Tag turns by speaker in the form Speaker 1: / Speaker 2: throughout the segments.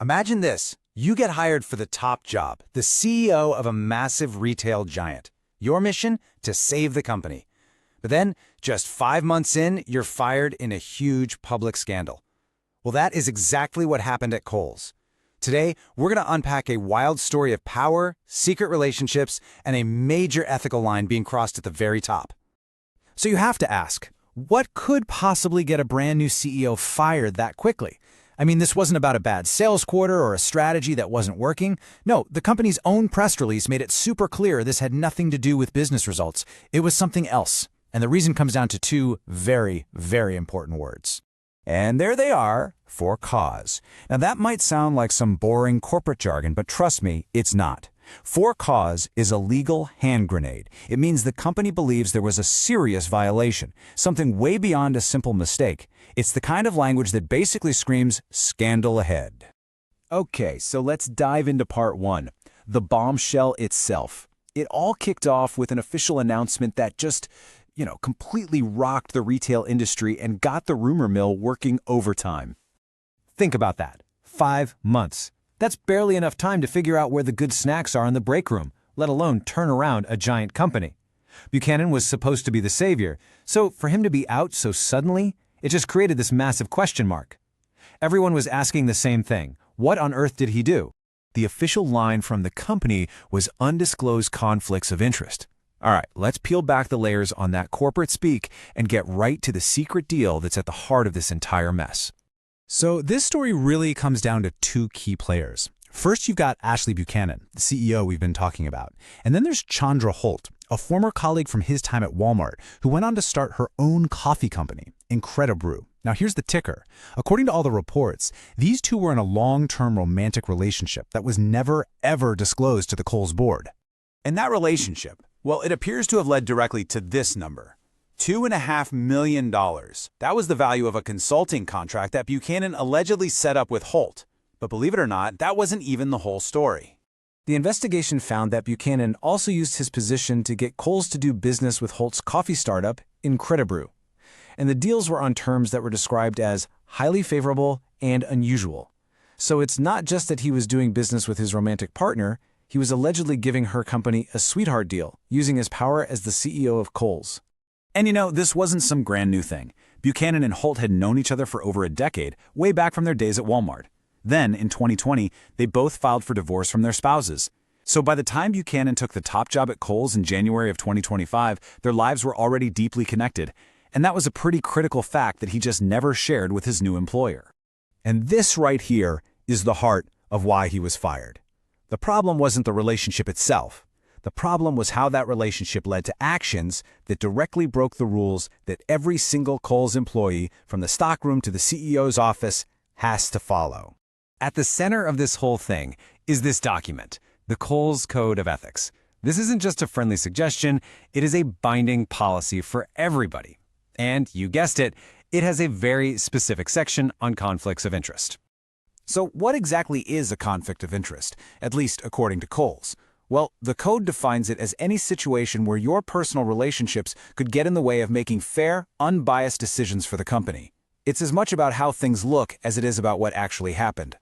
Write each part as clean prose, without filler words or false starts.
Speaker 1: Imagine this. You get hired for the top job, the CEO of a massive retail giant. Your mission? To save the company. But then, just 5 months in, you're fired in a huge public scandal. Well, that is exactly what happened at Kohl's. Today, we're going to unpack a wild story of power, secret relationships, and a major ethical line being crossed at the very top. So you have to ask, what could possibly get a brand new CEO fired that quickly? I mean, this wasn't about a bad sales quarter or a strategy that wasn't working. No, the company's own press release made it super clear this had nothing to do with business results. It was something else. And the reason comes down to two very, very important words. And there they are, for cause. Now that might sound like some boring corporate jargon, but trust me, it's not. For cause is a legal hand grenade. It means the company believes there was a serious violation, something way beyond a simple mistake. It's the kind of language that basically screams, scandal ahead. Okay, so let's dive into part one, the bombshell itself. It all kicked off with an official announcement that just, completely rocked the retail industry and got the rumor mill working overtime. Think about that. 5 months. That's barely enough time to figure out where the good snacks are in the break room, let alone turn around a giant company. Buchanan was supposed to be the savior, so for him to be out so suddenly, it just created this massive question mark. Everyone was asking the same thing. What on earth did he do? The official line from the company was undisclosed conflicts of interest. All right, let's peel back the layers on that corporate speak and get right to the secret deal that's at the heart of this entire mess. So this story really comes down to two key players. First, you've got Ashley Buchanan, the CEO we've been talking about. And then there's Chandra Holt, a former colleague from his time at Walmart, who went on to start her own coffee company, Incredibrew. Now here's the ticker. According to all the reports, these two were in a long-term romantic relationship that was never, ever disclosed to the Kohl's board. And that relationship, well, it appears to have led directly to this number. $2.5 million. That was the value of a consulting contract that Buchanan allegedly set up with Holt. But believe it or not, that wasn't even the whole story. The investigation found that Buchanan also used his position to get Kohl's to do business with Holt's coffee startup, Incredibrew. And the deals were on terms that were described as highly favorable and unusual. So it's not just that he was doing business with his romantic partner, he was allegedly giving her company a sweetheart deal, using his power as the CEO of Kohl's. And this wasn't some grand new thing. Buchanan and Holt had known each other for over a decade, way back from their days at Walmart. Then, in 2020, they both filed for divorce from their spouses. So by the time Buchanan took the top job at Kohl's in January of 2025, their lives were already deeply connected. And that was a pretty critical fact that he just never shared with his new employer. And this right here is the heart of why he was fired. The problem wasn't the relationship itself. The problem was how that relationship led to actions that directly broke the rules that every single Kohl's employee, from the stockroom to the CEO's office, has to follow. At the center of this whole thing is this document, the Kohl's Code of Ethics. This isn't just a friendly suggestion, it is a binding policy for everybody. And you guessed it, it has a very specific section on conflicts of interest. So what exactly is a conflict of interest, at least according to Kohl's? Well, the code defines it as any situation where your personal relationships could get in the way of making fair, unbiased decisions for the company. It's as much about how things look as it is about what actually happened.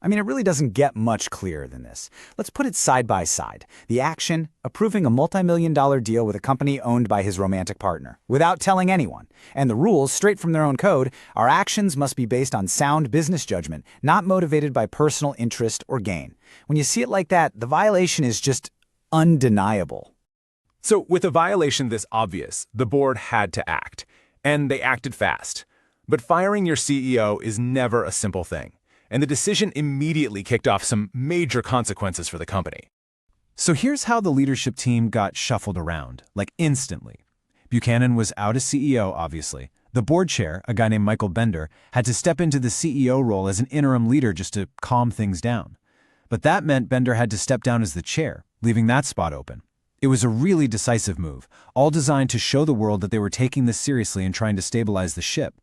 Speaker 1: I mean, it really doesn't get much clearer than this. Let's put it side by side. The action, approving a multi-million-dollar deal with a company owned by his romantic partner, without telling anyone. And the rules, straight from their own code, our actions must be based on sound business judgment, not motivated by personal interest or gain. When you see it like that, the violation is just undeniable.
Speaker 2: So with a violation this obvious, the board had to act. And they acted fast. But firing your CEO is never a simple thing. And the decision immediately kicked off some major consequences for the company.
Speaker 3: So here's how the leadership team got shuffled around, like instantly. Buchanan was out as CEO, obviously. The board chair, a guy named Michael Bender, had to step into the CEO role as an interim leader just to calm things down. But that meant Bender had to step down as the chair, leaving that spot open. It was a really decisive move, all designed to show the world that they were taking this seriously and trying to stabilize the ship.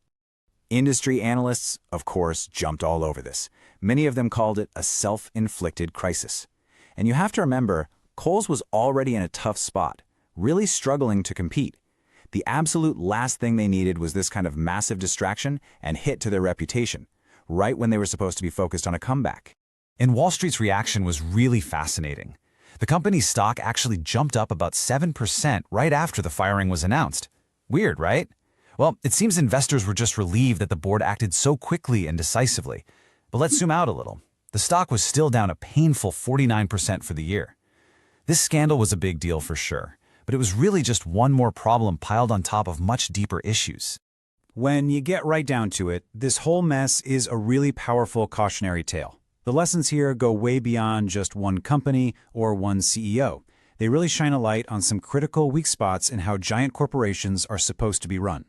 Speaker 1: Industry analysts, of course, jumped all over this. Many of them called it a self-inflicted crisis. And you have to remember, Kohl's was already in a tough spot, really struggling to compete. The absolute last thing they needed was this kind of massive distraction and hit to their reputation. right when they were supposed to be focused on a comeback. And Wall Street's reaction was really fascinating. The company's stock actually jumped up about 7% right after the firing was announced. Weird, right? Well, it seems investors were just relieved that the board acted so quickly and decisively. But let's zoom out a little. The stock was still down a painful 49% for the year. This scandal was a big deal for sure, but it was really just one more problem piled on top of much deeper issues. When you get right down to it, this whole mess is a really powerful cautionary tale. The lessons here go way beyond just one company or one CEO. They really shine a light on some critical weak spots in how giant corporations are supposed to be run.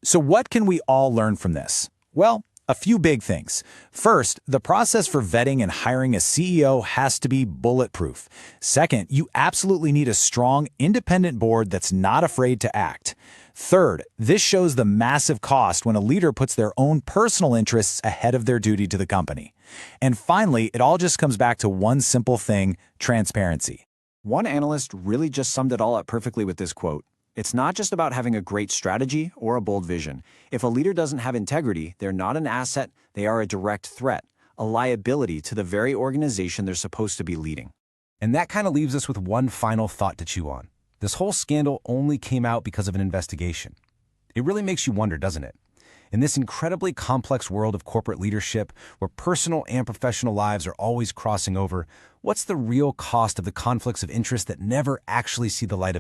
Speaker 1: So what can we all learn from this? Well, a few big things. First, the process for vetting and hiring a CEO has to be bulletproof. Second, you absolutely need a strong, independent board that's not afraid to act. Third, this shows the massive cost when a leader puts their own personal interests ahead of their duty to the company. And finally, it all just comes back to one simple thing: transparency. One analyst really just summed it all up perfectly with this quote: "It's not just about having a great strategy or a bold vision. If a leader doesn't have integrity, they're not an asset, they are a direct threat, a liability to the very organization they're supposed to be leading."
Speaker 4: And that kind of leaves us with one final thought to chew on. This whole scandal only came out because of an investigation. It really makes you wonder, doesn't it? In this incredibly complex world of corporate leadership, where personal and professional lives are always crossing over, what's the real cost of the conflicts of interest that never actually see the light of